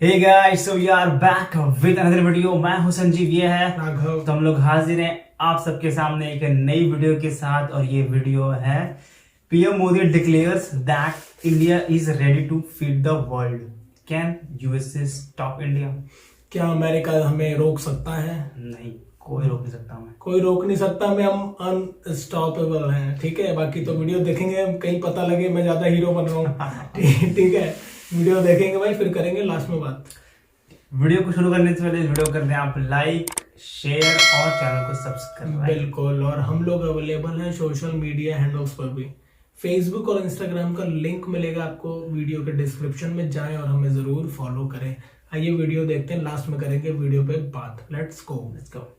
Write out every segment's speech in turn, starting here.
Hey guys, so we are back with another video. मैं हूं संजीव, ये है राघव। तो हम लोग हाजिर हैं आप सबके सामने एक नई वीडियो के साथ। और ये वीडियो है PM Modi declares that India is ready to feed the world, can USA stop India? क्या अमेरिका हमें रोक सकता है? नहीं, कोई रोक नहीं सकता हमें। कोई रोक नहीं सकता हमें, हम अनस्टॉपेबल हैं। ठीक है, बाकी तो वीडियो देखेंगे, कहीं पता लगे मैं ज्यादा हीरो बन रहा हूँ। ठीक है, वीडियो देखेंगे भाई, फिर करेंगे लास्ट में बात। वीडियो को शुरू करने से पहले इस वीडियो को कर दें आप लाइक, शेयर और चैनल को सब्सक्राइब। बिल्कुल, और हम लोग अवेलेबल हैं सोशल मीडिया हैंडल्स पर भी। फेसबुक और इंस्टाग्राम का लिंक मिलेगा आपको वीडियो के डिस्क्रिप्शन में, जाएं और हमें जरूर फॉलो करें। आइए वीडियो देखते हैं, लास्ट में करेंगे वीडियो पे बात। Let's go.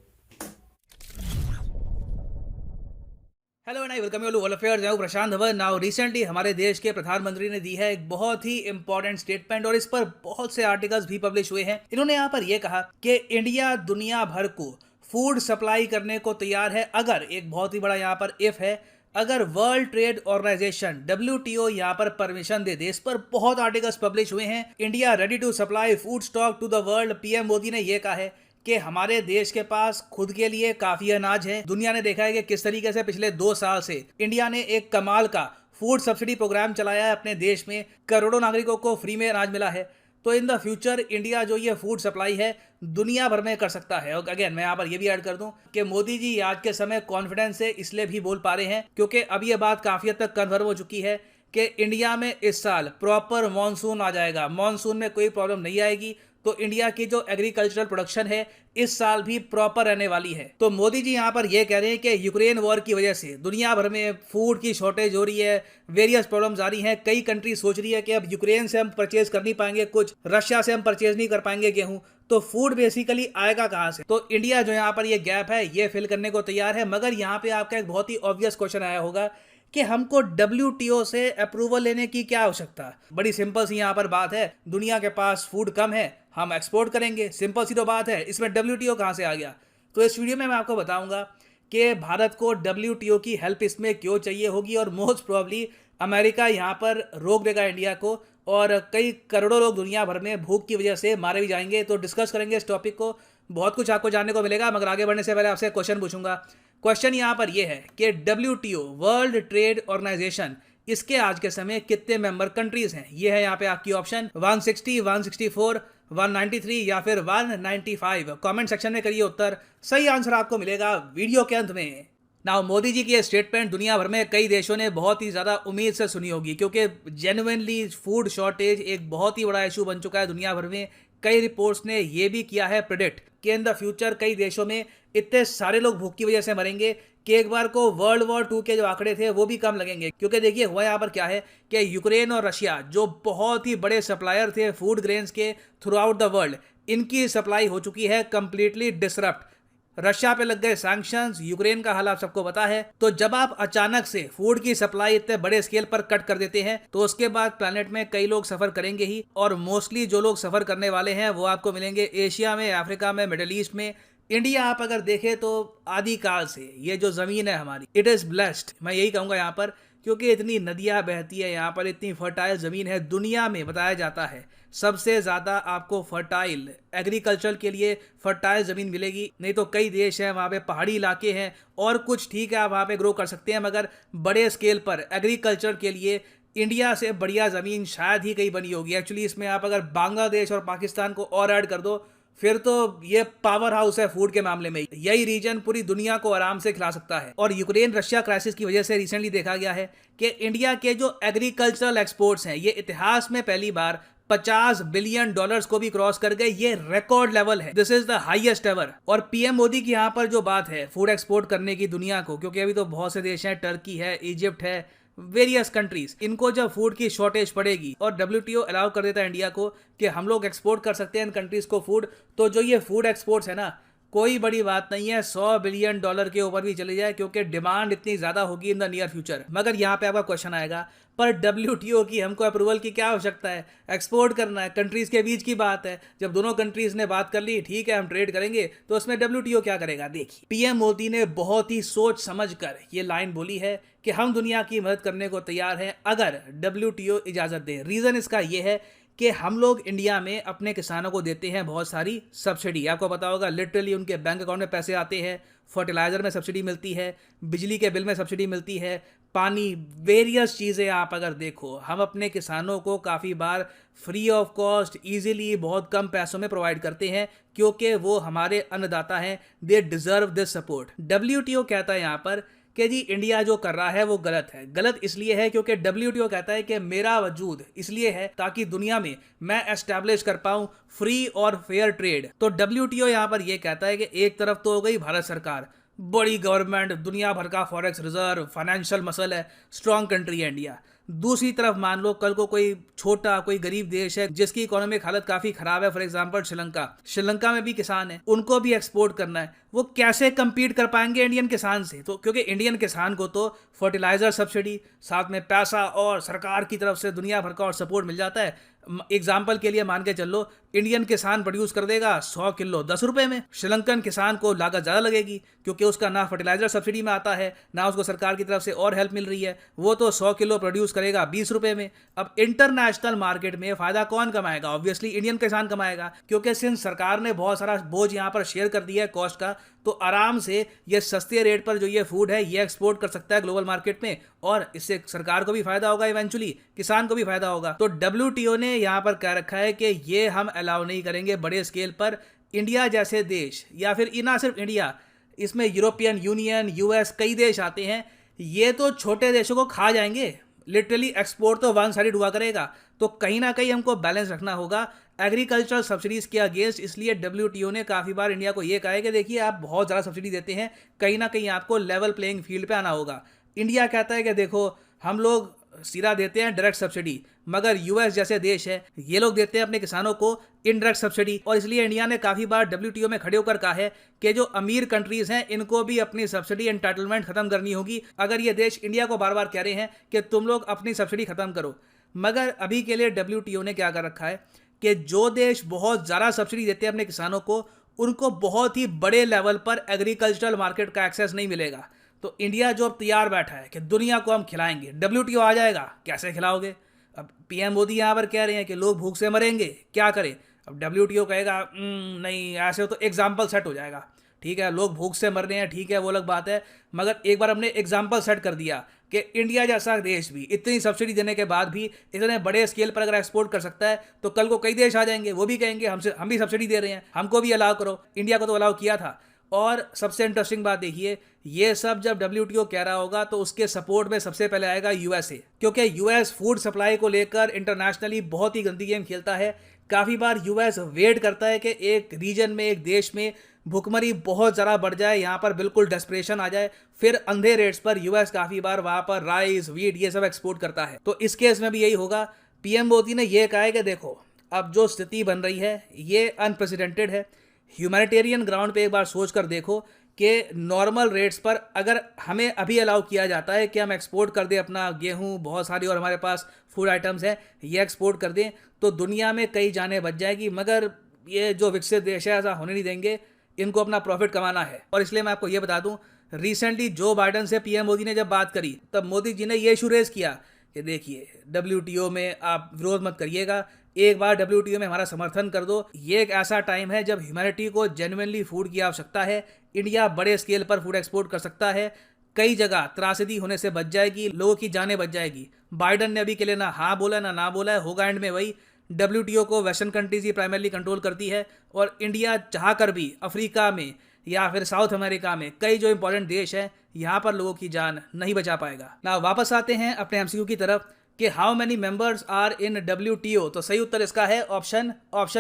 Hello and I welcome you to world affairs. मैं हूं प्रशांत धवन। नाउ रिसेंटली हमारे देश के प्रधानमंत्री ने दी है एक बहुत ही इंपॉर्टेंट स्टेटमेंट और इस पर बहुत से आर्टिकल्स भी पब्लिश हुए हैं। इन्होंने यहाँ पर यह कहा कि इंडिया दुनिया भर को फूड सप्लाई करने को तैयार है, अगर एक बहुत ही बड़ा यहाँ पर इफ है, अगर वर्ल्ड ट्रेड ऑर्गेनाइजेशन WTO यहाँ पर परमिशन दे दे। इस पर बहुत आर्टिकल्स पब्लिश हुए हैं। India ready to supply food stock to the world. PM Modi ने यह कहा है कि हमारे देश के पास खुद के लिए काफी अनाज है। दुनिया ने देखा है कि किस तरीके से पिछले 2 साल से इंडिया ने एक कमाल का फूड सब्सिडी प्रोग्राम चलाया है। अपने देश में करोड़ों नागरिकों को फ्री में अनाज मिला है। तो इन द फ्यूचर इंडिया जो ये फूड सप्लाई है दुनिया भर में कर सकता है। और अगेन मैं यहाँ पर ये भी ऐड कर दूं कि मोदी जी आज के समय कॉन्फिडेंस से इसलिए भी बोल पा रहे हैं क्योंकि अब ये बात काफी हद तक कन्फर्म हो चुकी है कि इंडिया में इस साल प्रॉपर मॉनसून आ जाएगा। मॉनसून में कोई प्रॉब्लम नहीं आएगी। तो इंडिया की जो एग्रीकल्चरल प्रोडक्शन है इस साल भी प्रॉपर रहने वाली है। तो मोदी जी यहाँ पर यह कह रहे हैं कि यूक्रेन वॉर की वजह से दुनिया भर में फूड की शॉर्टेज हो रही है, वेरियस प्रॉब्लम्स आ रही हैं। कई कंट्री सोच रही है कि अब यूक्रेन से हम परचेज कर नहीं पाएंगे, कुछ रशिया से हम परचेज नहीं कर पाएंगे गेहूं, तो फूड बेसिकली आएगा कहां से? तो इंडिया जो यहाँ पर ये गैप है ये फिल करने को तैयार है। मगर यहाँ पे आपका एक बहुत ही ऑब्वियस क्वेश्चन आया होगा कि हमको WTO से अप्रूवल लेने की क्या आवश्यकता? बड़ी सिंपल सी यहाँ पर बात है, दुनिया के पास फूड कम है, हम एक्सपोर्ट करेंगे, सिंपल सी तो बात है। इसमें WTO कहाँ से आ गया? तो इस वीडियो में मैं आपको बताऊंगा कि भारत को WTO की हेल्प इसमें क्यों चाहिए होगी और मोस्ट प्रोबेबली अमेरिका यहाँ पर रोक देगा इंडिया को और कई करोड़ों लोग दुनिया भर में भूख की वजह से मारे भी जाएंगे। तो डिस्कस करेंगे इस टॉपिक को, बहुत कुछ आपको जानने को मिलेगा। मगर आगे बढ़ने से पहले आपसे क्वेश्चन पूछूंगा। क्वेश्चन यहाँ पर यह है कि WTO वर्ल्ड ट्रेड ऑर्गेनाइजेशन इसके आज के समय कितने मेंबर कंट्रीज हैं? ये है यहाँ पे आपकी ऑप्शन 160, 164, 193 या फिर 195। कमेंट सेक्शन में करिए उत्तर, सही आंसर आपको मिलेगा वीडियो के अंत में। नाउ मोदी जी की ये स्टेटमेंट दुनिया भर में कई देशों ने बहुत ही ज़्यादा उम्मीद से सुनी होगी क्योंकि जेन्युइनली फूड शॉर्टेज एक बहुत ही बड़ा इशू बन चुका है दुनिया भर में। कई रिपोर्ट्स ने ये भी किया है प्रेडिक्ट कि इन द फ्यूचर कई देशों में इतने सारे लोग भूख की वजह से मरेंगे कि एक बार को वर्ल्ड वॉर 2 के जो आंकड़े थे वो भी कम लगेंगे। क्योंकि देखिए हुआ यहाँ पर क्या है कि यूक्रेन और रशिया जो बहुत ही बड़े सप्लायर थे फूड ग्रेन्स के थ्रू आउट द वर्ल्ड, इनकी सप्लाई हो चुकी है कंप्लीटली डिसरप्ट। रशिया पे लग गए सैंक्शंस, यूक्रेन का हाल आप सबको पता है। तो जब आप अचानक से फूड की सप्लाई इतने बड़े स्केल पर कट कर देते हैं तो उसके बाद प्लेनेट में कई लोग सफर करेंगे ही। और मोस्टली जो लोग सफर करने वाले हैं वो आपको मिलेंगे एशिया में, अफ्रीका में, मिडिल ईस्ट में। इंडिया आप अगर देखें तो आदिकाल से ये जो जमीन है हमारी, इट इज ब्लेस्ड, मैं यही कहूंगा यहाँ पर, क्योंकि इतनी नदियां बहती है यहाँ पर, इतनी फर्टाइल जमीन है। दुनिया में बताया जाता है सबसे ज्यादा आपको फर्टाइल एग्रीकल्चर के लिए फर्टाइल जमीन मिलेगी। नहीं तो कई देश हैं वहाँ पे पहाड़ी इलाके हैं और कुछ ठीक है आप वहाँ पे ग्रो कर सकते हैं, मगर बड़े स्केल पर एग्रीकल्चर के लिए इंडिया से बढ़िया जमीन शायद ही कहीं बनी होगी। एक्चुअली इसमें आप अगर बांग्लादेश और पाकिस्तान को और ऐड कर दो फिर तो ये पावर हाउस है फूड के मामले में। यही रीजन पूरी दुनिया को आराम से खिला सकता है। और यूक्रेन रशिया क्राइसिस की वजह से रिसेंटली देखा गया है कि इंडिया के जो एग्रीकल्चरल एक्सपोर्ट्स हैं ये इतिहास में पहली बार $50 बिलियन को भी क्रॉस कर गए। ये रिकॉर्ड लेवल है, this is the highest ever. और पीएम मोदी की यहाँ पर जो बात है फूड एक्सपोर्ट करने की दुनिया को, क्योंकि अभी तो बहुत से देश हैं, टर्की है, इजिप्ट है, वेरियस कंट्रीज, इनको जब फूड की शॉर्टेज पड़ेगी और WTO अलाउ कर देता है इंडिया को कि हम लोग एक्सपोर्ट कर सकते हैं इन कंट्रीज को फूड, तो जो ये फूड एक्सपोर्ट्स है ना कोई बड़ी बात नहीं है, $100 बिलियन के ऊपर भी चली जाए क्योंकि डिमांड इतनी ज्यादा होगी इन द नियर फ्यूचर। मगर यहाँ पे आपका क्वेश्चन आएगा पर WTO की हमको अप्रूवल की क्या आवश्यकता है? एक्सपोर्ट करना है, कंट्रीज के बीच की बात है। जब दोनों कंट्रीज ने बात कर ली ठीक है हम ट्रेड करेंगे, तो उसमें WTO क्या करेगा? देखिए पीएम मोदी ने बहुत ही सोच समझ कर ये लाइन बोली है कि हम दुनिया की मदद करने को तैयार हैं अगर WTO इजाजत दे। रीजन इसका ये है कि हम लोग इंडिया में अपने किसानों को देते हैं बहुत सारी सब्सिडी। आपको पता होगा लिटरली उनके बैंक अकाउंट में पैसे आते हैं, फर्टिलाइज़र में सब्सिडी मिलती है, बिजली के बिल में सब्सिडी मिलती है, पानी, वेरियस चीज़ें आप अगर देखो हम अपने किसानों को काफ़ी बार फ्री ऑफ कॉस्ट ईजिली बहुत कम पैसों में प्रोवाइड करते हैं क्योंकि वो हमारे अन्नदाता हैं। They deserve this support. WTO कहता है यहाँ पर कि जी इंडिया जो कर रहा है वो गलत है। गलत इसलिए है क्योंकि WTO कहता है कि मेरा वजूद इसलिए है ताकि दुनिया में मैं एस्टैब्लिश कर पाऊं फ्री और फेयर ट्रेड। तो WTO यहाँ पर ये कहता है कि एक तरफ तो हो गई भारत सरकार, बड़ी गवर्नमेंट, दुनिया भर का फॉरेक्स रिजर्व, फाइनेंशियल मसल है, स्ट्रॉन्ग कंट्री है इंडिया। दूसरी तरफ मान लो कल को कोई छोटा कोई गरीब देश है जिसकी इकोनॉमिक हालत काफी खराब है, फॉर एग्जांपल श्रीलंका में भी किसान है, उनको भी एक्सपोर्ट करना है, वो कैसे compete कर पाएंगे इंडियन किसान से? तो क्योंकि इंडियन किसान को तो फर्टिलाइजर सब्सिडी, साथ में पैसा और सरकार की तरफ से दुनिया भर का और सपोर्ट मिल जाता है। एग्जाम्पल के लिए मान के चलो इंडियन किसान प्रोड्यूस कर देगा 100 किलो 10 रुपए में, श्रीलंकन किसान को लागत ज़्यादा लगेगी क्योंकि उसका ना फर्टिलाइजर सब्सिडी में आता है ना उसको सरकार की तरफ से और हेल्प मिल रही है, वो तो 100 किलो प्रोड्यूस करेगा 20 रुपए में। अब इंटरनेशनल मार्केट में फ़ायदा कौन कमाएगा? ऑब्वियसली इंडियन किसान कमाएगा क्योंकि सिंस सरकार ने बहुत सारा बोझ यहाँ पर शेयर कर दिया है कॉस्ट का, तो आराम से ये सस्ते रेट पर जो ये फूड है ये एक्सपोर्ट कर सकता है ग्लोबल मार्केट में और इससे सरकार को भी फायदा होगा, इवेंचुअली किसान को भी फायदा होगा। तो WTO ने यहाँ पर कह रखा है कि ये हम अलाउ नहीं करेंगे बड़े स्केल पर। इंडिया जैसे देश या फिर ना सिर्फ इंडिया, इसमें यूरोपियन यूनियन, US कई देश आते हैं, ये तो छोटे देशों को खा जाएंगे। लिटरली एक्सपोर्ट तो वन साइडेड हुआ करेगा। तो कहीं ना कहीं हमको बैलेंस रखना होगा एग्रीकल्चरल सब्सिडीज़ के अगेंस्ट। इसलिए WTO ने काफ़ी बार इंडिया को ये कहा है कि देखिए आप बहुत ज़्यादा सब्सिडी देते हैं, कहीं ना कहीं आपको लेवल प्लेइंग फील्ड पे आना होगा। इंडिया कहता है कि देखो हम लोग सीधा देते हैं डायरेक्ट सब्सिडी, मगर US जैसे देश है ये लोग देते हैं अपने किसानों को इनडायरेक्ट सब्सिडी। और इसलिए इंडिया ने काफ़ी बार WTO में खड़े होकर कहा है कि जो अमीर कंट्रीज़ हैं इनको भी अपनी सब्सिडी एंटाइटलमेंट खत्म करनी होगी। अगर ये देश इंडिया को बार बार कह रहे हैं कि तुम लोग अपनी सब्सिडी खत्म करो, मगर अभी के लिए WTO ने क्या कर रखा है कि जो देश बहुत ज़्यादा सब्सिडी देते हैं अपने किसानों को, उनको बहुत ही बड़े लेवल पर एग्रीकल्चरल मार्केट का एक्सेस नहीं मिलेगा। तो इंडिया जो अब तैयार बैठा है कि दुनिया को हम खिलाएंगे, WTO आ जाएगा, कैसे खिलाओगे? अब PM मोदी यहाँ पर कह रहे हैं कि लोग भूख से मरेंगे, क्या करें? अब WTO कहेगा नहीं, ऐसे हो तो एग्जाम्पल सेट हो जाएगा। ठीक है, लोग भूख से मर रहे हैं, ठीक है, वो अलग बात है, मगर एक बार हमने एग्जाम्पल सेट कर दिया कि इंडिया जैसा देश भी इतनी सब्सिडी देने के बाद भी इतने बड़े स्केल पर अगर एक्सपोर्ट कर सकता है, तो कल को कई देश आ जाएंगे, वो भी कहेंगे हम भी सब्सिडी दे रहे हैं, हमको भी अलाउ करो। इंडिया को तो अलाउ किया था। और सबसे इंटरेस्टिंग बात देखिए, ये सब जब WTO कह रहा होगा तो उसके सपोर्ट में सबसे पहले आएगा USA, क्योंकि US फूड सप्लाई को लेकर इंटरनेशनली बहुत ही गंदी गेम खेलता है। काफ़ी बार US वेट करता है कि एक रीजन में, एक देश में भुखमरी बहुत ज़्यादा बढ़ जाए, यहाँ पर बिल्कुल डेस्परेशन आ जाए, फिर अंधे रेट्स पर US काफ़ी बार वहाँ पर राइस, वीट ये सब एक्सपोर्ट करता है। तो इस केस में भी यही होगा। PM मोदी ने यह कहा है कि देखो अब जो स्थिति बन रही है ये अनप्रेसिडेंटेड है। ह्यूमैनिटेरियन ग्राउंड पे एक बार सोच कर देखो कि नॉर्मल रेट्स पर अगर हमें अभी अलाउ किया जाता है कि हम एक्सपोर्ट कर दें अपना गेहूं, बहुत सारी और हमारे पास फूड आइटम्स हैं, ये एक्सपोर्ट कर दें, तो दुनिया में कई जानें बच जाएगी। मगर ये जो विकसित देश है ऐसा होने नहीं देंगे, इनको अपना प्रॉफिट कमाना है। और इसलिए मैं आपको ये बता दूं, रिसेंटली जो बाइडन से PM मोदी ने जब बात करी, तब मोदी जी ने ये इशू रेज किया कि देखिए WTO में आप विरोध मत करिएगा, एक बार WTO में हमारा समर्थन कर दो। ये एक ऐसा टाइम है जब ह्यूमैनिटी को जेन्युइनली फूड की आवश्यकता है। इंडिया बड़े स्केल पर फूड एक्सपोर्ट कर सकता है, कई जगह त्रासदी होने से बच जाएगी, लोगों की जानें बच जाएगी। बाइडन ने अभी के लिए ना हाँ बोला ना बोला है, होगा एंड में वही। WTO को वेस्टर्न कंट्रीज ही प्राइमरली कंट्रोल करती है और इंडिया चाह कर भी अफ्रीका में या फिर साउथ अमेरिका में कई जो इंपॉर्टेंट देश हैं, यहाँ पर लोगों की जान नहीं बचा पाएगा ना। वापस आते हैं अपने MCQ की तरफ कि how many members are in WTO। तो सही उत्तर इसका है option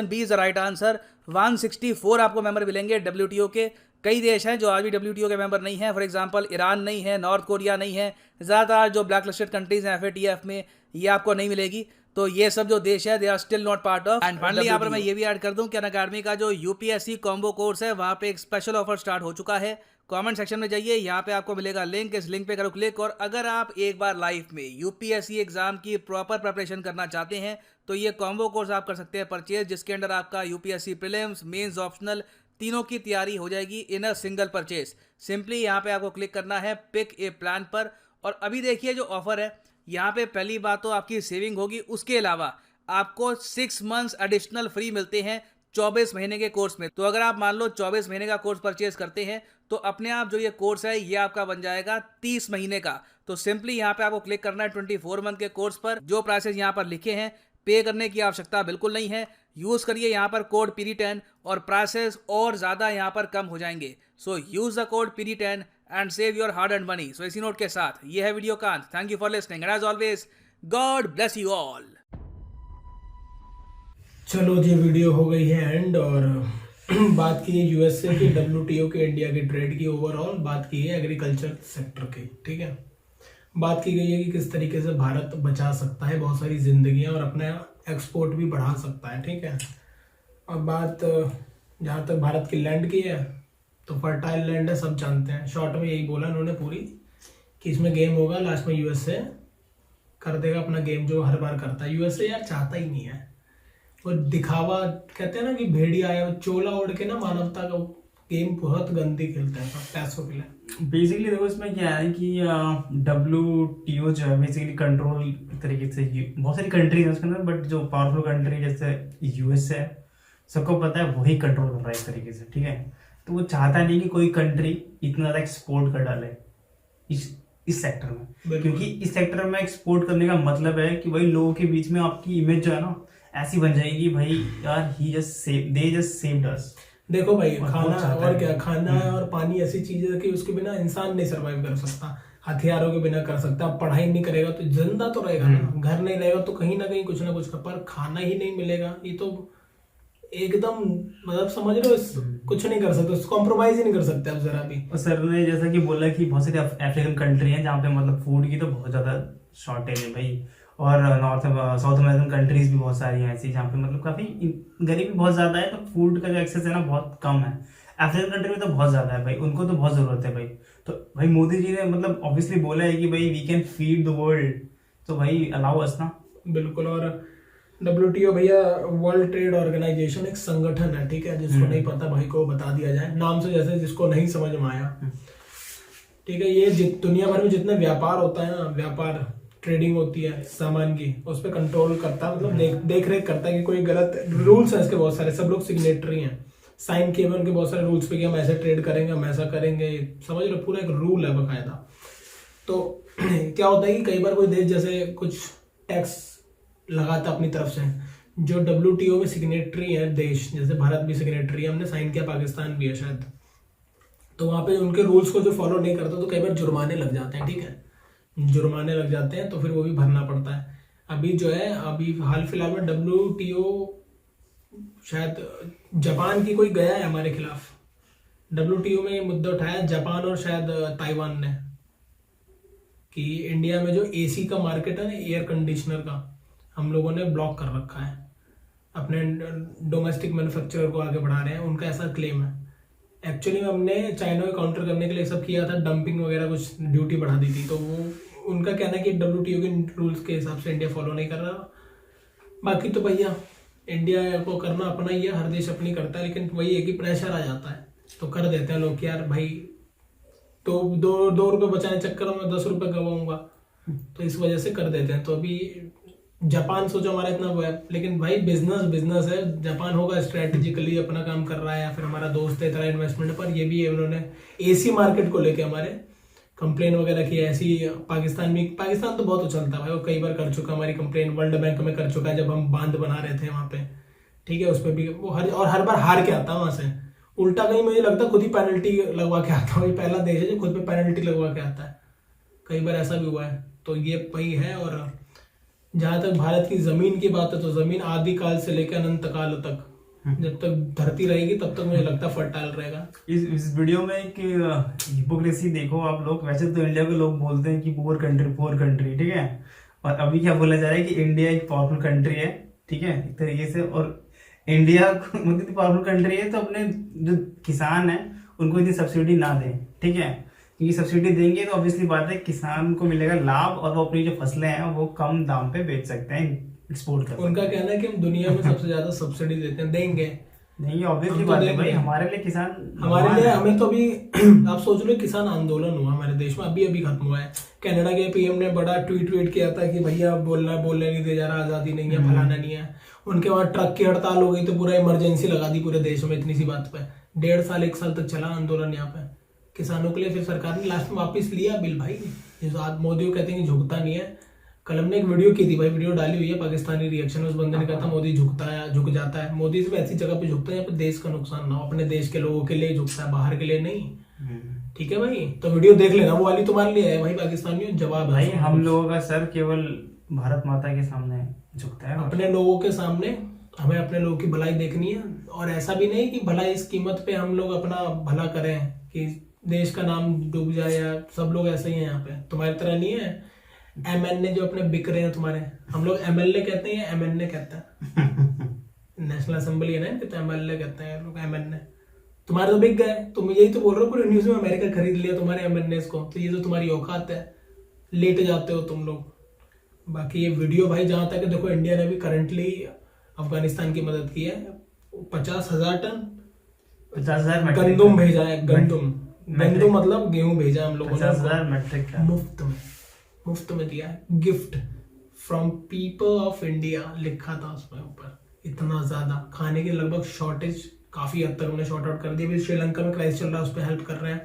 B is the right answer. 164 आपको मेंबर मिलेंगे WTO के। कई देश हैं जो आज भी WTO के मेंबर नहीं हैं, फॉर एग्जांपल ईरान नहीं है, नॉर्थ कोरिया नहीं है, ज़्यादातर जो ब्लैक लिस्टेड कंट्रीज हैं FATF में, ये आपको नहीं मिलेगी। तो ये सब जो देश है they are still not part of. And finally यहाँ पर मैं ये भी ऐड कर दूं कि अनअकैडमी का जो UPSC कॉम्बो कोर्स है वहाँ पे एक स्पेशल ऑफर स्टार्ट हो चुका है। कमेंट सेक्शन में जाइए, यहाँ पे आपको मिलेगा लिंक, इस लिंक पे करो क्लिक। और अगर आप एक बार लाइफ में UPSC एग्जाम की प्रॉपर प्रिपरेशन करना चाहते हैं तो ये कॉम्बो कोर्स आप कर सकते हैं परचेज, जिसके अंदर आपका UPSC प्रीलिम्स, मेंस, ऑप्शनल तीनों की तैयारी हो जाएगी इन अ सिंगल परचेज। सिंपली यहाँ पे आपको क्लिक करना है पिक ए प्लान पर। और अभी देखिए जो ऑफर है यहाँ पे, पहली बात तो आपकी सेविंग होगी, उसके अलावा आपको 6 मंथ्स एडिशनल फ्री मिलते हैं 24 महीने के कोर्स में। तो अगर आप मान लो 24 महीने का कोर्स परचेज करते हैं तो अपने आप जो ये कोर्स है ये आपका बन जाएगा 30 महीने का। तो सिंपली यहाँ पे आपको क्लिक करना है 24 मंथ के कोर्स पर। जो प्राइसेस यहाँ पर लिखे हैं पे करने की आवश्यकता बिल्कुल नहीं है। यूज करिए यहाँ पर कोड PD10 और प्राइसेस और ज्यादा यहाँ पर कम हो जाएंगे। So use the code PD10 and save your hard earned money. So इसी नोट के साथ ये है वीडियो का अंत। Thank you for listening and as always God bless you all. चलो जी, वीडियो हो गई है एंड और बात की है यूएसए की, WTO के, इंडिया की ट्रेड की, ओवरऑल बात की है एग्रीकल्चर सेक्टर की। ठीक है, बात की गई है कि किस तरीके से भारत बचा सकता है बहुत सारी जिंदगियां और अपना एक्सपोर्ट भी बढ़ा सकता है। ठीक है, अब बात जहाँ तक भारत की लैंड की है तो फर्टाइल लैंड है, सब जानते हैं। शॉर्ट में यही बोला उन्होंने पूरी कि इसमें गेम होगा, लास्ट में यूएसए कर देगा अपना गेम जो हर बार करता है। यूएसए यार चाहता ही नहीं है, वो दिखावा कहते हैं ना कि भेड़िया आया चोला ओढ़ के ना मानवता का गेम बहुत गंदी खेलता है सब पैसों के लिए। बेसिकली देखो इसमें क्या है कि WTO जो है बेसिकली कंट्रोल तरीके से बहुत सारी कंट्रीज है उसके अंदर, बट जो पावरफुल कंट्री जैसे यूएस है सबको पता है वही कंट्रोल कर रहा है इस तरीके से। ठीक है, तो वो चाहता नहीं कि कोई कंट्री इतना ज्यादा एक्सपोर्ट कर डाले इस सेक्टर में, क्योंकि इस सेक्टर में एक्सपोर्ट करने का मतलब है कि भाई लोगों के बीच में आपकी इमेज जो है ना ऐसी बन जाएगी भाई यार दे जस्ट सेव्ड अस। देखो भाई, खाना और क्या, खाना और पानी ऐसी चीज है कि उसके बिना इंसान नहीं सरवाइव कर सकता, हथियारों के बिना कर सकता। पढ़ाई नहीं करेगा तो जिंदा तो रहेगा ना, घर नहीं रहेगा तो कहीं ना कहीं कुछ ना कुछ कर, पर खाना ही नहीं मिलेगा ये तो एकदम मतलब समझ लो कुछ नहीं कर सकते, कॉम्प्रोमाइज ही नहीं कर सकते आप जरा भी। और सर ने जैसा कि बोला कि बहुत सारी अफ्रीकन कंट्री हैं जहाँ पे मतलब फूड की तो बहुत ज्यादा शॉर्टेज है भाई, और साउथ अमेरिकन कंट्रीज भी बहुत सारी हैं ऐसी जहाँ पे मतलब काफी गरीबी बहुत ज्यादा है, तो फूड का जो एक्सेस है ना बहुत कम है। अफ्रीकन कंट्री में तो बहुत ज्यादा है भाई, उनको तो बहुत जरूरत है भाई। तो भाई मोदी जी ने मतलब ऑब्वियसली बोला है कि भाई we can feed the world, तो भाई अलाउ अस ना। बिल्कुल। और WTO भैया वर्ल्ड ट्रेड ऑर्गेनाइजेशन एक संगठन है, ठीक है, जिसको नहीं पता भाई को बता दिया जाए नाम से, जैसे जिसको नहीं समझ में आया। ठीक है, ये दुनिया भर में जितने व्यापार होता है ना, व्यापार ट्रेडिंग होती है सामान की, उस पर कंट्रोल करता है, मतलब देख रेख करता है कि कोई गलत रूल्स है इसके बहुत सारे, सब लोग सिग्नेटरी हैं, साइन किए हुए उनके बहुत सारे रूल्स पे कि हम ऐसे ट्रेड करेंगे, हम ऐसा करेंगे, समझ लो पूरा एक रूल है बकायदा। तो क्या होता है कि कई बार कोई देश जैसे कुछ टैक्स लगाता अपनी तरफ से, जो WTO में सिग्नेटरी है देश, जैसे भारत भी सिग्नेटरी है, हमने साइन किया, पाकिस्तान भी है शायद, तो वहां पे उनके रूल्स को जो फॉलो नहीं करता तो कई बार जुर्माने लग जाते हैं। ठीक है, जुर्माने लग जाते हैं तो फिर वो भी भरना पड़ता है। अभी जो है अभी हाल फिलहाल में WTO शायद जापान की कोई गया है हमारे खिलाफ, WTO में ये मुद्दा उठाया जापान और शायद ताइवान ने, कि इंडिया में जो AC का मार्केट है ना, एयर कंडीशनर का, हम लोगों ने ब्लॉक कर रखा है, अपने डोमेस्टिक मैन्युफैक्चरर को आगे बढ़ा रहे हैं, उनका ऐसा क्लेम है। एक्चुअली में हमने चाइना को काउंटर करने के लिए सब किया था, डंपिंग वगैरह कुछ ड्यूटी बढ़ा दी थी, तो वो उनका कहना है कि WTO के रूल्स के हिसाब से इंडिया फॉलो नहीं कर रहा। बाकी तो भैया इंडिया को करना अपना ही है, हर देश अपनी करता है, लेकिन वही है कि प्रेशर आ जाता है तो कर देते हैं लोग कि यार भाई तो दो रुपये बचाने चक्कर में 10 रुपये गवाऊंगा, तो इस वजह से कर देते हैं। तो अभी जापान सोचो हमारा इतना वो है, लेकिन भाई बिजनेस है, जापान होगा स्ट्रेटेजिकली अपना काम कर रहा है, या फिर हमारा दोस्त है इतना इन्वेस्टमेंट पर, ये भी है उन्होंने AC मार्केट को लेके हमारे कंप्लेन वगैरह की। ऐसी पाकिस्तान तो बहुत उछलता है भाई, वो कई बार कर चुका, हमारी कंप्लेन वर्ल्ड बैंक में कर चुका है जब हम बांध बना रहे थे वहां पे। ठीक है, उस पर भी वो हर बार हार के आता है वहां से, उल्टा कहीं मुझे लगता है खुद ही पेनल्टी लगवा के आता है, पहला देश है जो खुद पे पेनल्टी लगवा के आता है, कई बार ऐसा भी हुआ है। तो ये वही है। और जहां तक भारत की जमीन की बात है तो जमीन आदिकाल से लेकर अनंत काल तक, जब तक धरती रहेगी तब तक मुझे लगता है फर्टाइल रहेगा। इस वीडियो में एक हिपोक्रेसी देखो आप लोग। वैसे तो इंडिया के लोग बोलते हैं कि पुअर कंट्री, ठीक है, और अभी क्या बोला जा रहा है कि इंडिया एक पावरफुल कंट्री है, ठीक है, एक तरीके से। और इंडिया मतलब पावरफुल कंट्री है तो अपने जो किसान है उनको इतनी सब्सिडी ना दें, ठीक है, क्योंकि सब्सिडी देंगे तो ऑब्वियसली बात है किसान को मिलेगा लाभ, और वो अपनी जो फसलें हैं वो कम दाम पे बेच सकते हैं, एक्सपोर्ट कर। उनका कहना है कि हम दुनिया में सबसे ज्यादा सब्सिडी देते हैं, देंगे, नहीं, ऑब्वियसली हम तो बात है देख भाई, रहे हैं। हमारे लिए किसान हमारे भगवान लिए है। हमें तो अभी आप सोच लो किसान आंदोलन हुआ हमारे देश में, अभी अभी खत्म हुआ है। कनाडा के पीएम ने बड़ा ट्वीट किया था कि भैया बोलने नहीं दिया जा रहा, आजादी नहीं है, फलाना नहीं है। उनके वहां ट्रक की हड़ताल हो गई तो पूरा इमरजेंसी लगा दी पूरे देश में इतनी सी बात पे। 1.5 साल 1 साल तक चला आंदोलन यहाँ पे किसानों के लिए। फिर सरकार ने लास्ट में वापस लिया बिल भाई। ये आज मोदी को कहते हैं कि झुकता नहीं है। कल हमने एक वीडियो की थी भाई, वीडियो डाली हुई है पाकिस्तानी रिएक्शन में। उस बंदे ने कहा था मोदी झुकता है, झुक जाता है। मोदी सिर्फ ऐसी जगह पे झुकता है जहाँ पे देश का नुकसान ना हो, अपने देश के लोगों के लिए झुकता है, बाहर के लिए नहीं। ठीक है भाई, तो वीडियो देख लेना, वो वाली तुम्हारे लिए है भाई। पाकिस्तानियों जवाब है भाई, उसका। हम लोगों का सर केवल भारत माता के सामने झुकता है। अपने लोगों के सामने हमें अपने लोगों की भलाई देखनी है। और ऐसा भी नहीं कि भलाई इस कीमत पे हम लोग अपना भला करें कि देश का नाम डूब जाए, या सब लोग ऐसे ही हैं यहाँ पे। तुम्हारी तरह नहीं है एमएनए जो अपने बिक रहे हैं तुम्हारे। हम लोग एमएलए कहते हैं, एमएनए कहते हैं। नेशनल असेंबली है ना, कहते हैं एमएलए कहते हैं लोग, एमएनए। तुम्हारे तो बिक गए, तुम यही तो बोल रहे हो पूरे न्यूज में, अमेरिका खरीद लिया तुम्हारे एमएनए को। तो ये तो तुम्हारी औकात है, लेट जाते हो तुम लोग। बाकी ये वीडियो भाई जहां तक है, देखो इंडिया ने भी करंटली अफगानिस्तान की मदद की है। 50,000 टन 50,000 गंदुम भेजा है। गंदुम मतलब गेहूं भेजा हम लोगों ने 50,000 मेट्रिक टन मुफ्त में दिया है। Gift from people of India लिखा था उसमें ऊपर। इतना ज्यादा खाने की लगभग शॉर्टेज काफी हद तक हमने शॉर्ट आउट कर दिया। अभी श्रीलंका में क्राइसिस चल रहा है, उस पर हेल्प कर रहे हैं।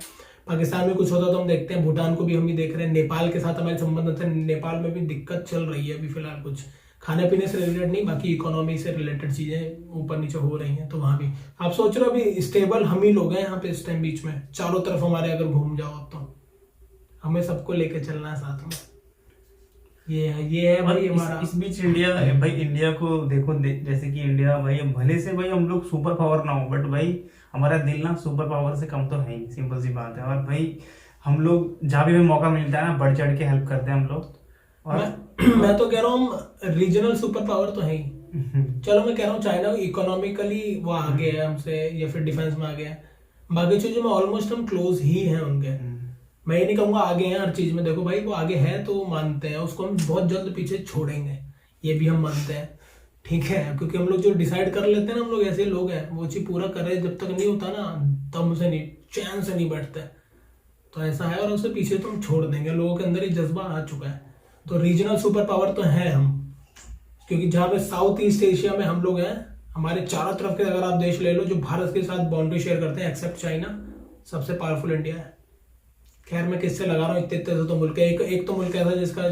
पाकिस्तान में कुछ होता तो हम देखते हैं, भूटान को भी हम भी देख रहे हैं, नेपाल के साथ हमारे संबंध थे, नेपाल में भी दिक्कत चल रही है अभी फिलहाल। कुछ खाने पीने से रिलेटेड नहीं, बाकी इकोनॉमी से रिलेटेड चीजें ऊपर नीचे हो रही हैं। तो वहां भी आप सोच रहे हो अभी स्टेबल हम ही लोग हैं यहाँ पे इस टाइम बीच में। चारों तरफ हमारे अगर घूम जाओ तो हमें सबको लेके चलना है साथ में। ये है भाई हमारा। इस बीच इंडिया भाई, इंडिया को देखो जैसे कि इंडिया भाई, भले से भाई हम लोग सुपर पावर ना हो, बट भाई हमारा दिल ना सुपर पावर से कम तो है ही, सिंपल सी बात है। और भाई हम लोग जहाँ भी हमें मौका मिलता है ना, बढ़ चढ़ के हेल्प करते हैं हम लोग। और मैं तो कह रहा हूँ रीजनल सुपर पावर तो है ही। चलो मैं कह रहा हूँ चाइना इकोनॉमिकली वो आगे है हमसे, या फिर डिफेंस में आगे है। बाकी चीजों में ऑलमोस्ट हम क्लोज ही हैं उनके। मैं ये नहीं कहूंगा आगे हैं हर चीज में। देखो भाई वो आगे है तो मानते हैं, उसको हम बहुत जल्द पीछे छोड़ेंगे, ये भी हम मानते हैं। ठीक है, क्योंकि हम लोग जो डिसाइड कर लेते हैं ना, हम लोग ऐसे लोग हैं, वो चीज पूरा कर रहे जब तक नहीं होता ना, तब से नहीं, चैन से नहीं बैठते। तो ऐसा है, और उससे पीछे तो हम छोड़ देंगे। लोगों के अंदर ये जज्बा आ चुका है। तो रीजनल सुपर पावर तो है हम, क्योंकि जहां पे साउथ ईस्ट एशिया में हम लोग हैं, हमारे चारों तरफ के अगर आप देश ले लो जो भारत के साथ बाउंड्री शेयर करते हैं, एक्सेप्ट चाइना, सबसे पावरफुल इंडिया है। खैर मैं किससे लगा रहा हूँ, इतने इतने तो मुल्क है। एक तो मुल्क ऐसा जिसका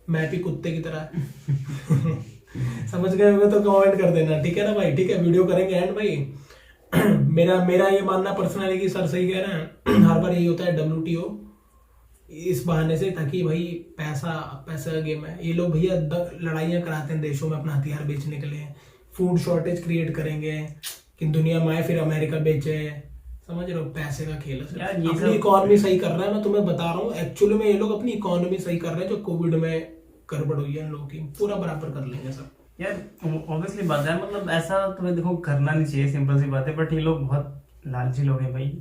मैप ही कुत्ते की तरह है। समझ गए होंगे तो कमेंट कर देना, ठीक है ना भाई। ठीक है, वीडियो करेंगे एंड भाई। मेरा ये मानना पर्सनली कि सर सही कह रहे हैं। हर बार यही होता है WTO इस बहाने से, ताकि भाई पैसा का गेम है। ये लोग भैया लड़ाइयाँ कराते हैं देशों में अपना हथियार बेचने के लिए। फूड शॉर्टेज क्रिएट करेंगे कि दुनिया में आए, फिर अमेरिका बेचे। समझ रहे हो, पैसे का खेल है यार। अपनी इकोनॉमी सही कर रहा है, मैं तुम्हें बता रहा हूँ। एक्चुअली में ये लोग अपनी इकोनॉमी सही कर रहे हैं। जो कोविड में गड़बड़ हुई है इन लोगों की, पूरा बराबर कर लेंगे सब। यार ऑब्वियसली बात है, मतलब ऐसा तुम्हें देखो करना नहीं चाहिए, सिंपल सी बात है। बट ये लोग बहुत लालची लोग हैं भाई,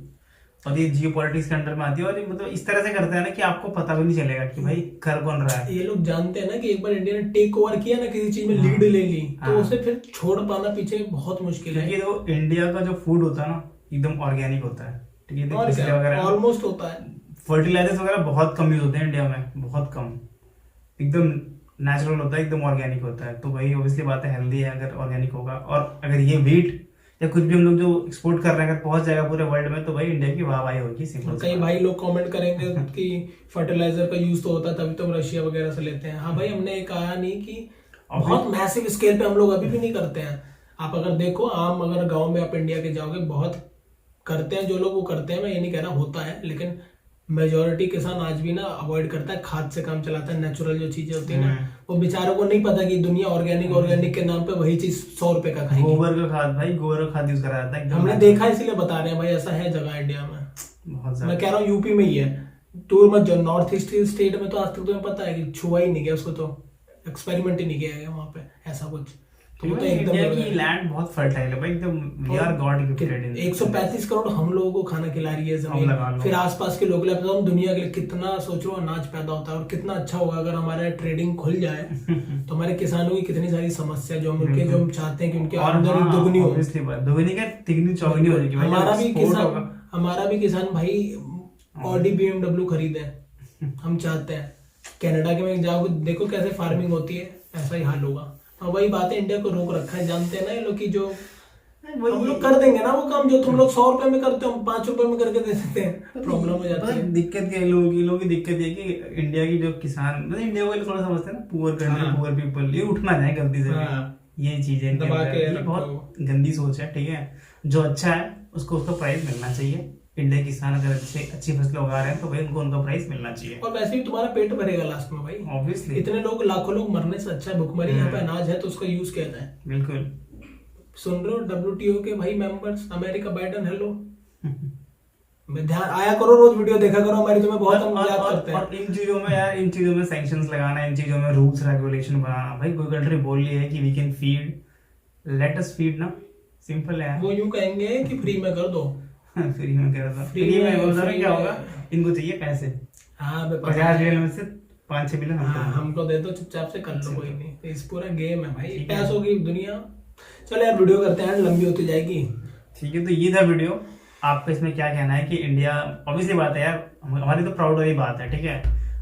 और ये जियोपॉलिटिक्स के अंडर में आती है। और ये मतलब इस तरह से करते हैं ना कि आपको पता भी नहीं चलेगा कि भाई कर कौन रहा है। ये लोग जानते हैं ना कि एक बार इंडिया ने टेक ओवर किया ना, किसी चीज में लीड ले ली, तो उसे फिर छोड़ पाना पीछे बहुत मुश्किल है। क्योंकि तो इंडिया का जो फूड होता है ना, एकदम ऑर्गेनिक होता है। ठीक है, ऑलमोस्ट होता है। फर्टिलाइजर्स वगैरह बहुत कम यूज होते हैं इंडिया में, बहुत कम। एकदम नेचुरल होता है, एकदम ऑर्गेनिक होता है। तो भाई ऑब्वियसली बात है, हेल्दी है अगर ऑर्गेनिक होगा। और अगर ये वीट या कुछ भी हम लोग जो एक्सपोर्ट कर रहे हैं अगर पहुंच जाएगा पूरे वर्ल्ड में, तो भाई इंडिया की वाहवाही होगी। सिंपल। कई भाई लोग कमेंट करेंगे कि फर्टिलाइजर का यूज तो होता, तभी तो रशिया वगैरह से लेते हैं। हाँ भाई, हमने कहा नहीं कि बहुत मैसिव स्केल पे हम लोग अभी भी नहीं करते हैं। आप अगर देखो, आम अगर गाँव में आप इंडिया के जाओगे, बहुत करते हैं जो लोग, वो करते हैं। मैं ये नहीं कह रहा होता है, लेकिन मेजोरिटी किसान आज भी ना अवॉइड करता है, खाद से काम चलाता है। नेचुरल जो चीजें होती है ना, वो बेचारों को नहीं पता कि दुनिया ऑर्गेनिक के नाम पे वही चीज 100 रुपए का खाएगी। गोबर का खाद भाई, गोबर का खाद यूज करा जाता है। हमने देखा, इसीलिए बता रहे हैं भाई, ऐसा है जगह इंडिया में बहुत। मैं कह रहा हूँ यूपी में ही है, टूर मत जो नॉर्थ ईस्ट स्टेट में तो आज तक तुम्हें पता है कि छुआ ही नहीं गया उसको, तो एक्सपेरिमेंट ही नहीं किया गया वहां पे ऐसा कुछ। तो वो तो एकदम इंडिया की लैंड बहुत फर्टाइल है भाई, एकदम we are god gifted in 135 crore हम लोगों को खाना खिला रही है जमीन, फिर आसपास के लोग तो हम दुनिया के लिए कितना सोच लो अनाज पैदा होता है। और कितना अच्छा होगा अगर हमारा ट्रेडिंग खुल जाए तो हमारे किसानों की कितनी सारी समस्या जो हम चाहते हैं कि उनकी आमदनी दुगनी हो, दुगनी क्या तिगनी चौगनी हो जाएगी। हमारा भी किसान भाई ऑडी BMW खरीदे, हम चाहते हैं कनाडा के में जाओ देखो कैसे फार्मिंग होती है, ऐसा ही हाल होगा। और वही बात है, इंडिया को रोक रखा है, जानते हैं ना ये लोग की जो हम लोग कर देंगे ना वो काम जो तुम लोग 100 रुपए में करते हो, हम 5 रुपए में करके दे सकते हैं, प्रॉब्लम हो जाती है। दिक्कत क्या है लोगों की दिक्कत ये कि इंडिया की जो किसान मतलब इंडिया वाले थोड़ा समझते हैं ना, पुअर कंट्री पुअर पीपल, ये उठना जाए गलती से, ये चीज है बहुत गंदी सोच है। ठीक है, जो अच्छा है उसको उसका प्राइस मिलना चाहिए। इंडिया किसान अगर अच्छी फसलें उगा रहे हैं तो भाई उनको उनका प्राइस मिलना चाहिए, और वैसे भी तुम्हारा पेट भरेगा लास्ट में भाई, ऑब्वियसली। इतने लोग लाखों लोग मरने से अच्छा भुखमरी यहाँ पे अनाज है तो उसका यूज किया जाए। बिल्कुल सुन रहे हो WTO के भाई मेंबर्स, अमेरिका, बाइडेन, हेलो ध्यान आया करो, रोज वीडियो देखा करो हमारी, तुम्हें बहुत हम याद करते हैं। और इन चीजों में यार, इन चीजों में सैंक्शंस लगाना, इन चीजों में रूल्स रेगुलेशन बनाना, भाई कोई कंट्री बोल रही है कि we can feed, let us feed ना, सिंपल है। वो यूं कहेंगे कि फ्री में कर दो, फ्री में कर दो, फ्री में क्या होगा, इनको चाहिए पैसे। हाँ 50 बिलियन में से 5-6 बिलियन हमको दे दो, चुपचाप से कर लो, कोई नहीं। इस पूरा गेम है भाई, पैसों की दुनिया। चलो यार वीडियो करते हैं, लंबी होती जाएगी। ठीक है, तो ये था वीडियो। आपका इसमें क्या कहना है कि इंडिया, ऑब्वियसली बात है यार, हमारी तो प्राउड वाली बात है, ठीक है,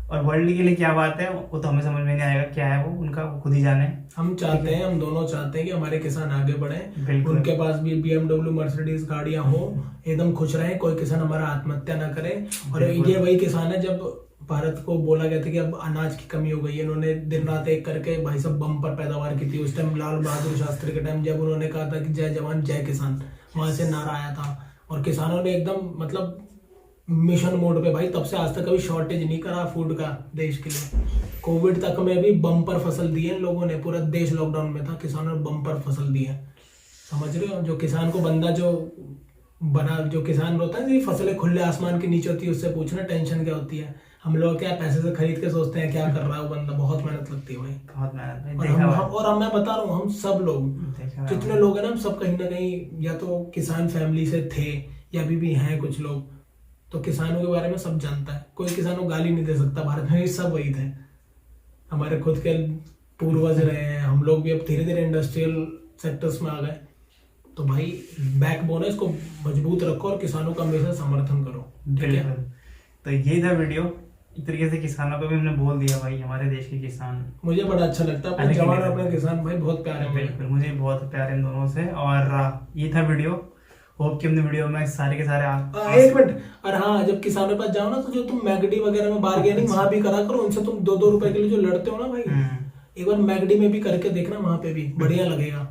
और वर्ल्ड के लिए क्या बात है वो तो हमें समझ में नहीं आएगा, क्या है वो उनका वो खुद ही जाने। हम चाहते हैं, हम दोनों चाहते हैं कि हमारे किसान आगे बढ़े, उनके पास भी BMW मर्सिडीज गाड़ियां हो, एकदम खुश रहे, कोई किसान हमारा आत्महत्या ना करे। और ये वही किसान है जब भारत को बोला गया था कि अब अनाज की कमी हो गई है, इन्होंने दिन रात एक करके भाई सब बम पर पैदावार की थी। उस टाइम लाल बहादुर शास्त्री के टाइम जब उन्होंने कहा था कि जय जवान जय किसान, वहां से नारा आया था और किसानों ने एकदम मतलब मिशन मोड पे भाई, तब से आज तक कभी शॉर्टेज नहीं करा फूड का देश के लिए। कोविड तक में भी बम्पर फसल दी है लोगों ने, पूरा देश लॉकडाउन में था, किसानों ने बम्पर फसल दी है, समझ रहे हो। जो किसान को बंदा जो बना, जो किसान होता है फसलें खुले आसमान के नीचे होती है, उससे पूछना टेंशन क्या होती है। हम लोग क्या पैसे से खरीद के सोचते हैं क्या कर रहा है वो बंदा, बहुत मेहनत लगती है भाई, बहुत मेहनत। और मैं बता रहा हूँ, हम सब लोग जितने लोग हैं ना, हम सब कहीं ना कहीं या तो किसान फैमिली से थे या अभी भी हैं कुछ लोग, तो किसानों के बारे में सब जानता है। कोई किसानों को गाली नहीं दे सकता, भारत में सब वही थे, हमारे खुद के पूर्वज रहे हैं। हम लोग भी अब धीरे धीरे इंडस्ट्रियल सेक्टर्स में आ गए, तो भाई बैकबोन है, इसको मजबूत रखो और किसानों का हमेशा समर्थन करो, ठीक है। तो ये था वीडियो, एक तरीके से किसानों को भी हमने बोल दिया भाई, हमारे देश के किसान, मुझे बड़ा अच्छा लगता है अपने जवान और अपने किसान भाई, बहुत प्यारे हैं। बिल्कुल, मुझे बहुत प्यार इन दोनों से। और ये था वीडियो, होप कि हमने वीडियो में सारे के सारे एक मिनट, और हाँ जब किसानों के पास जाओ ना, तो जो तुम मैगडी वगैरह में बार्गेनिंग वहां भी करा करो उनसे, तुम 2-2 रुपए के लिए जो लड़ते हो ना भाई, एक बार मैगडी में भी करके देखना, वहां पे भी बढ़िया लगेगा।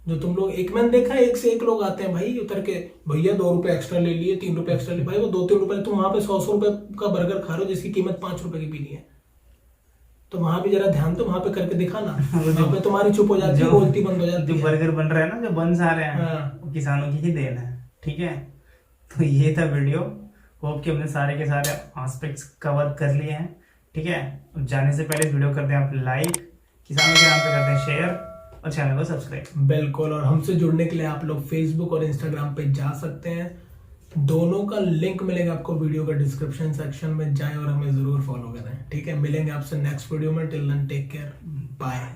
जो तुम लोग एक मैंने देखा, एक से एक लोग आते हैं भाई उतर के, भैया 2 रुपए एक्स्ट्रा ले लिए, 3 रुपए एक्स्ट्रा ले, भाई वो 2-3 रुपए तुम वहां पे 100 रुपए का बर्गर खा रहे हो जिसकी कीमत 5 रुपए की पीनी है, तो वहां भी जरा ध्यान तो वहां पे करके दिखाना, वहां पे तुम्हारी चुप हो जाती है, बोलती बंद हो जाती है। जो बर्गर बन रहा है ना, जो बन आ रहे हैं, वो किसानों की ही देन है, ठीक है। तो ये था वीडियो, होप कि हमने सारे के सारे एस्पेक्ट्स कवर कर लिए हैं, ठीक है। जाने से पहले वीडियो करते हैं आप लाइक, किसानों के नाम पे करते हैं शेयर और चैनल को सब्सक्राइब। बिल्कुल, और हमसे जुड़ने के लिए आप लोग फेसबुक और इंस्टाग्राम पे जा सकते हैं, दोनों का लिंक मिलेगा आपको वीडियो का डिस्क्रिप्शन सेक्शन में, जाएं और हमें जरूर फॉलो करें, ठीक है। मिलेंगे आपसे नेक्स्ट वीडियो में, till then take care, bye.